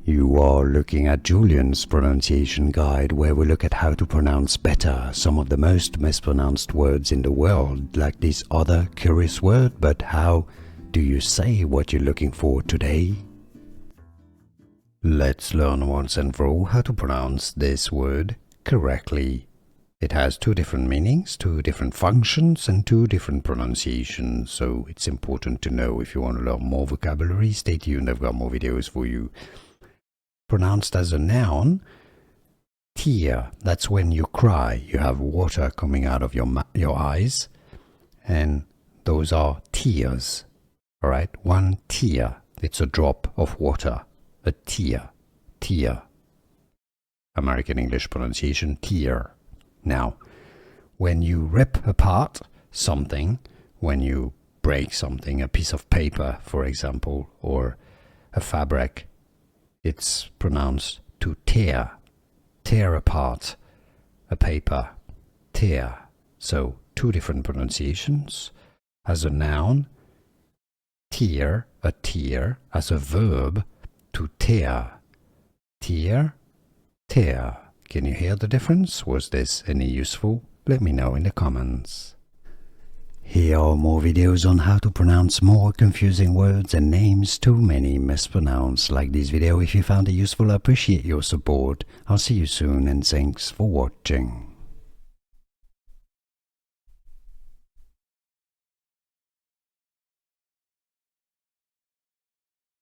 You are looking at Julian's pronunciation guide, where we look at how to pronounce better some of the most mispronounced words in the world, like this other curious word. But how do you say what you're looking for today? Let's learn once and for all how to pronounce this word correctly. It has two different meanings, two different functions, and two different pronunciations, so it's important to know. If you want to learn more vocabulary, stay tuned, I've got more videos for you. Pronounced as a noun, tear, that's when you cry. You have water coming out of your eyes, and those are tears. Alright, one tear, it's a drop of water. A tear, tear. American English pronunciation, tear. Now, when you rip apart something, when you break something, a piece of paper, for example, or a fabric, it's pronounced to tear. Tear apart a paper, tear. So, two different pronunciations. As a noun, tear, a tear. As a verb, to tear. Tear, tear. Can you hear the difference? Was this any useful? Let me know in the comments. Here are more videos on how to pronounce more confusing words and names too many mispronounced. Like this video if you found it useful. I appreciate your support. I'll see you soon and thanks for watching.